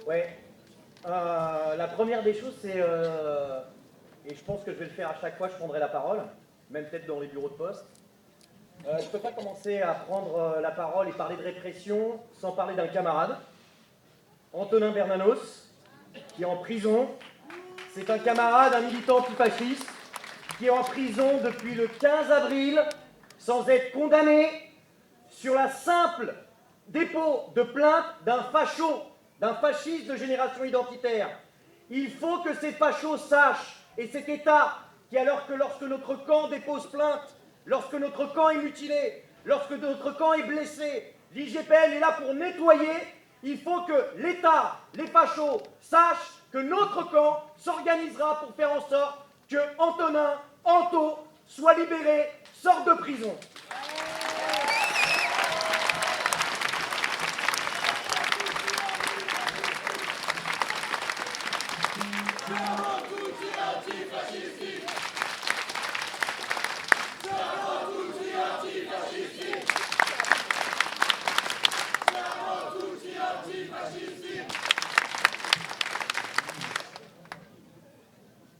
Ouais. La première des choses, c'est, et je pense que je vais le faire à chaque fois, je prendrai la parole, même peut-être dans les bureaux de poste. Je ne peux pas commencer à prendre la parole et parler de répression sans parler d'un camarade, Antonin Bernanos, qui est en prison. C'est un camarade, un militant antifasciste, qui est en prison depuis le 15 avril, sans être condamné, sur la simple dépôt de plainte d'un facho, d'un fasciste de génération identitaire. Il faut que ces fachos sachent, et cet État, qui alors que lorsque notre camp dépose plainte, lorsque notre camp est mutilé, lorsque notre camp est blessé, l'IGPN est là pour nettoyer, il faut que l'État, les fachos, sachent que notre camp s'organisera pour faire en sorte que Antonin, Anto, soit libéré, sorte de prison.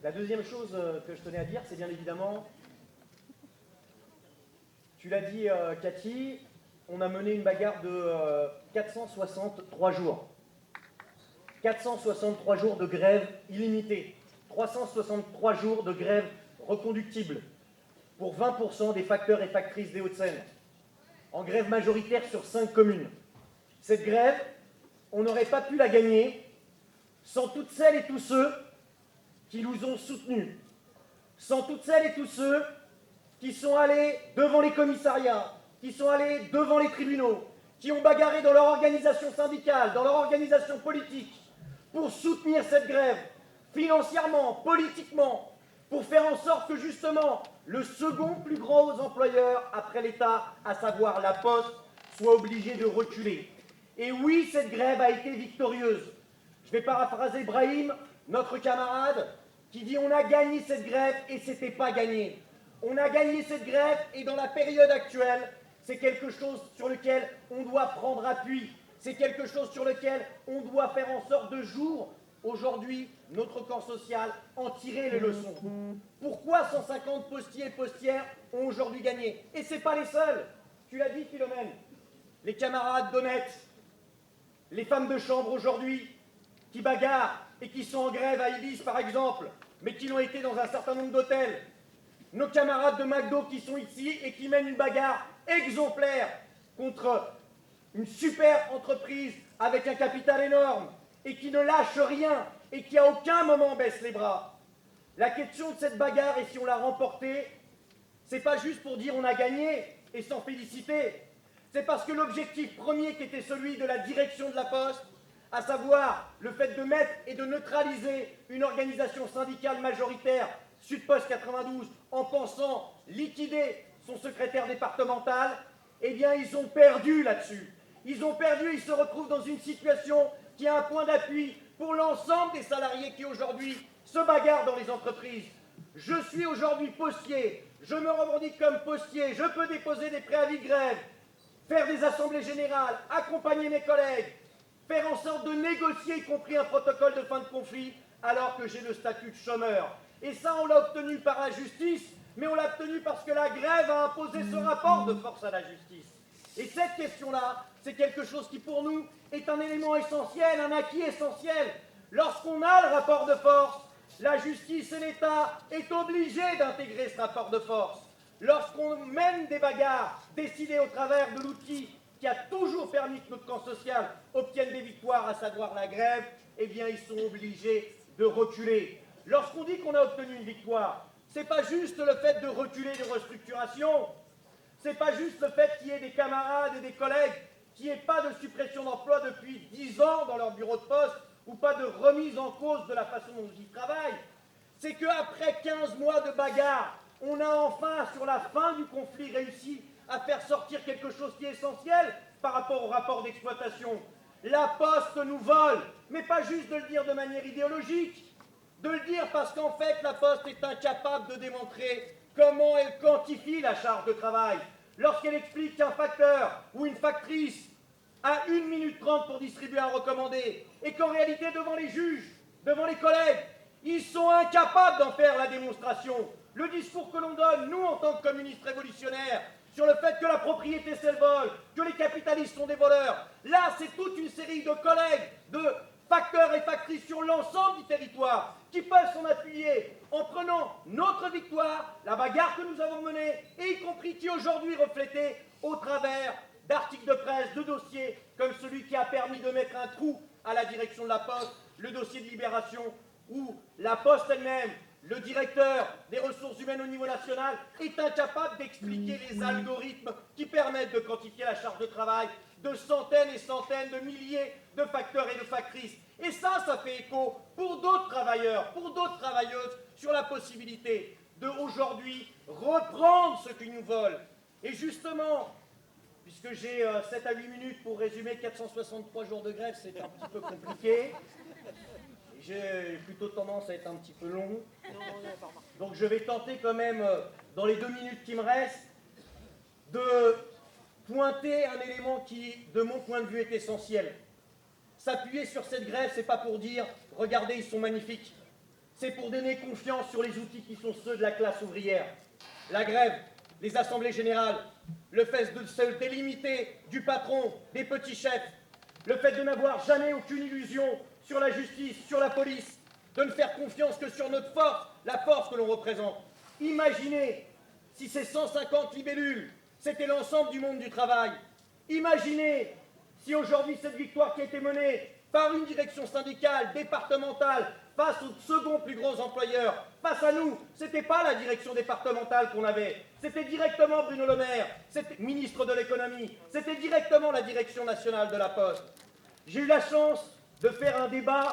La deuxième chose que je tenais à dire, c'est bien évidemment, tu l'as dit Cathy, on a mené une bagarre de 463 jours. 463 jours de grève illimitée. 363 jours de grève reconductible pour 20% des facteurs et factrices des Hauts-de-Seine. En grève majoritaire sur 5 communes. Cette grève, on n'aurait pas pu la gagner sans toutes celles et tous ceux qui nous ont soutenus, sans toutes celles et tous ceux qui sont allés devant les commissariats, qui sont allés devant les tribunaux, qui ont bagarré dans leur organisation syndicale, dans leur organisation politique, pour soutenir cette grève, financièrement, politiquement, pour faire en sorte que justement le second plus gros employeur après l'État, à savoir la Poste, soit obligé de reculer. Et oui, cette grève a été victorieuse. Je vais paraphraser Brahim, notre camarade, qui dit « on a gagné cette grève et c'était pas gagné ». On a gagné cette grève et dans la période actuelle, c'est quelque chose sur lequel on doit prendre appui. C'est quelque chose sur lequel on doit faire en sorte de jour, aujourd'hui, notre camp social, en tirer les leçons. Pourquoi 150 postiers et postières ont aujourd'hui gagné? Et ce n'est pas les seuls. Tu l'as dit, Philomène. Les camarades d'Honnête, les femmes de chambre aujourd'hui, qui bagarrent et qui sont en grève à Ibis, par exemple, mais qui l'ont été dans un certain nombre d'hôtels. Nos camarades de McDo qui sont ici et qui mènent une bagarre exemplaire contre une super entreprise avec un capital énorme et qui ne lâche rien et qui à aucun moment baisse les bras. La question de cette bagarre, et si on l'a remportée, c'est pas juste pour dire on a gagné et s'en féliciter. C'est parce que l'objectif premier qui était celui de la direction de la Poste, à savoir le fait de mettre et de neutraliser une organisation syndicale majoritaire, Sud-Post 92, en pensant liquider son secrétaire départemental, eh bien ils ont perdu là-dessus. Ils ont perdu, ils se retrouvent dans une situation qui a un point d'appui pour l'ensemble des salariés qui aujourd'hui se bagarrent dans les entreprises. Je suis aujourd'hui postier, je me revendique comme postier, je peux déposer des préavis de grève, faire des assemblées générales, accompagner mes collègues, faire en sorte de négocier, y compris un protocole de fin de conflit, alors que j'ai le statut de chômeur. Et ça, on l'a obtenu par la justice, mais on l'a obtenu parce que la grève a imposé ce rapport de force à la justice. Et cette question-là, c'est quelque chose qui, pour nous, est un élément essentiel, un acquis essentiel. Lorsqu'on a le rapport de force, la justice et l'État est obligé d'intégrer ce rapport de force. Lorsqu'on mène des bagarres décidées au travers de l'outil qui a toujours permis que notre camp social obtienne des victoires, à savoir la grève, eh bien, ils sont obligés de reculer. Lorsqu'on dit qu'on a obtenu une victoire, ce n'est pas juste le fait de reculer de restructuration, ce n'est pas juste le fait qu'il y ait des camarades et des collègues qui n'aient pas de suppression d'emploi depuis 10 ans dans leur bureau de poste ou pas de remise en cause de la façon dont ils travaillent. C'est qu'après 15 mois de bagarre, on a enfin, sur la fin du conflit, réussi à faire sortir quelque chose qui est essentiel par rapport au rapport d'exploitation. La Poste nous vole, mais pas juste de le dire de manière idéologique, de le dire parce qu'en fait la Poste est incapable de démontrer comment elle quantifie la charge de travail. Lorsqu'elle explique qu'un facteur ou une factrice à 1 minute 30 pour distribuer un recommandé, et qu'en réalité, devant les juges, devant les collègues, ils sont incapables d'en faire la démonstration. Le discours que l'on donne, nous, en tant que communistes révolutionnaires, sur le fait que la propriété c'est le vol, que les capitalistes sont des voleurs, là, c'est toute une série de collègues, de facteurs et factrices sur l'ensemble du territoire qui peuvent s'en appuyer en prenant notre victoire, la bagarre que nous avons menée, et y compris qui aujourd'hui reflétée au travers d'articles de presse, de dossiers, comme celui qui a permis de mettre un trou à la direction de la Poste, le dossier de Libération, où la Poste elle-même, le directeur des ressources humaines au niveau national, est incapable d'expliquer les algorithmes qui permettent de quantifier la charge de travail de centaines et centaines de milliers de facteurs et de factrices. Et ça fait écho pour d'autres travailleurs, pour d'autres travailleuses, sur la possibilité de, aujourd'hui, reprendre ce qu'ils nous volent. Et justement, puisque j'ai 7 à 8 minutes pour résumer 463 jours de grève, c'est un petit peu compliqué. J'ai plutôt tendance à être un petit peu long. Donc je vais tenter quand même, dans les 2 minutes qui me restent, de pointer un élément qui, de mon point de vue, est essentiel. S'appuyer sur cette grève, c'est pas pour dire « regardez, ils sont magnifiques ». C'est pour donner confiance sur les outils qui sont ceux de la classe ouvrière. La grève, les assemblées générales, le fait de se délimiter du patron, des petits chefs, le fait de n'avoir jamais aucune illusion sur la justice, sur la police, de ne faire confiance que sur notre force, la force que l'on représente. Imaginez si ces 150 libellules, c'était l'ensemble du monde du travail. Imaginez si aujourd'hui cette victoire qui a été menée par une direction syndicale, départementale, face aux seconds plus gros employeurs, face à nous, ce n'était pas la direction départementale qu'on avait, c'était directement Bruno Le Maire, c'était ministre de l'économie, c'était directement la direction nationale de la Poste. J'ai eu la chance de faire un débat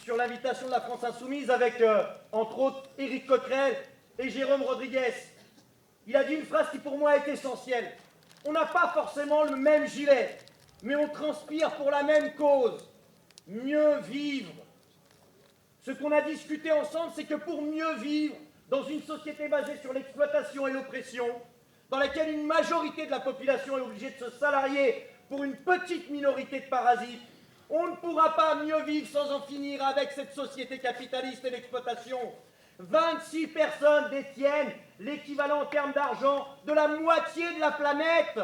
sur l'invitation de la France Insoumise avec, entre autres, Éric Coquerel et Jérôme Rodriguez. Il a dit une phrase qui pour moi est essentielle. On n'a pas forcément le même gilet, mais on transpire pour la même cause. Mieux vivre. Ce qu'on a discuté ensemble, c'est que pour mieux vivre dans une société basée sur l'exploitation et l'oppression, dans laquelle une majorité de la population est obligée de se salarier pour une petite minorité de parasites, on ne pourra pas mieux vivre sans en finir avec cette société capitaliste et l'exploitation. 26 personnes détiennent l'équivalent en termes d'argent de la moitié de la planète.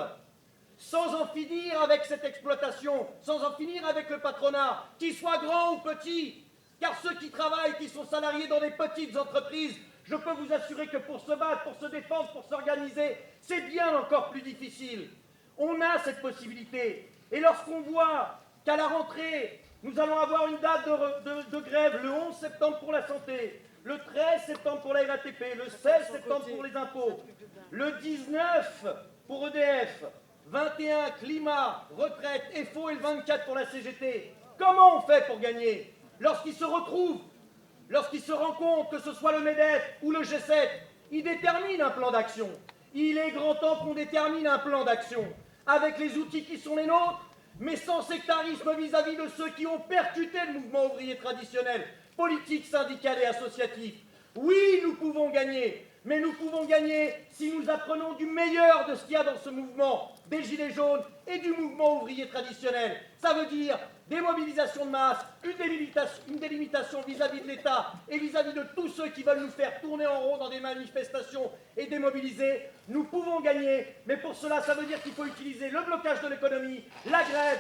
Sans en finir avec cette exploitation, sans en finir avec le patronat, qu'il soit grand ou petit, car ceux qui travaillent, qui sont salariés dans des petites entreprises, je peux vous assurer que pour se battre, pour se défendre, pour s'organiser, c'est bien encore plus difficile. On a cette possibilité. Et lorsqu'on voit qu'à la rentrée, nous allons avoir une date de grève le 11 septembre pour la santé, le 13 septembre pour la RATP, le 16 septembre pour les impôts, le 19 pour EDF, 21 climat, retraite, FO et le 24 pour la CGT. Comment on fait pour gagner? Lorsqu'ils se retrouvent, lorsqu'ils se rendent compte, que ce soit le MEDEF ou le G7, ils déterminent un plan d'action. Il est grand temps qu'on détermine un plan d'action avec les outils qui sont les nôtres, mais sans sectarisme vis-à-vis de ceux qui ont percuté le mouvement ouvrier traditionnel, politique, syndical et associatif. Oui, nous pouvons gagner, mais nous pouvons gagner si nous apprenons du meilleur de ce qu'il y a dans ce mouvement, des Gilets jaunes et du mouvement ouvrier traditionnel. Ça veut dire des mobilisations de masse, une délimitation vis-à-vis de l'État et vis-à-vis de tous ceux qui veulent nous faire tourner en rond dans des manifestations et démobiliser. Nous pouvons gagner, mais pour cela, ça veut dire qu'il faut utiliser le blocage de l'économie, la grève,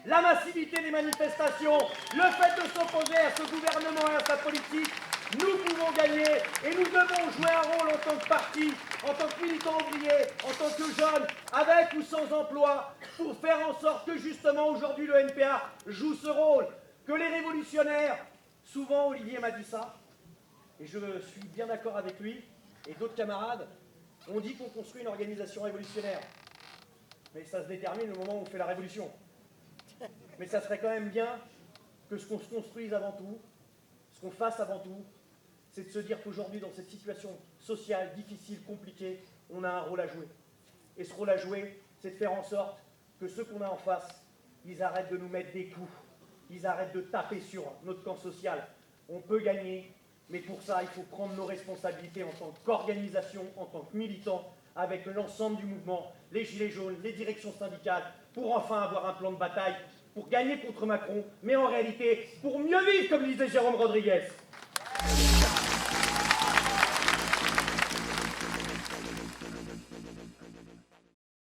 la massivité des manifestations, le fait de s'opposer à ce gouvernement et à sa politique. Nous pouvons gagner et nous devons jouer un rôle en tant que parti, en tant que militants ouvriers, en tant que jeunes, avec ou sans emploi, pour faire en sorte que justement aujourd'hui le NPA joue ce rôle, que les révolutionnaires, souvent Olivier m'a dit ça, et je suis bien d'accord avec lui, et d'autres camarades, on dit qu'on construit une organisation révolutionnaire, mais ça se détermine le moment où on fait la révolution. Mais ça serait quand même bien que ce qu'on se construise avant tout, ce qu'on fasse avant tout, c'est de se dire qu'aujourd'hui, dans cette situation sociale, difficile, compliquée, on a un rôle à jouer. Et ce rôle à jouer, c'est de faire en sorte que ceux qu'on a en face, ils arrêtent de nous mettre des coups, ils arrêtent de taper sur notre camp social. On peut gagner, mais pour ça, il faut prendre nos responsabilités en tant qu'organisation, en tant que militants, avec l'ensemble du mouvement, les Gilets jaunes, les directions syndicales, pour enfin avoir un plan de bataille, pour gagner contre Macron, mais en réalité, pour mieux vivre, comme disait Jérôme Rodriguez.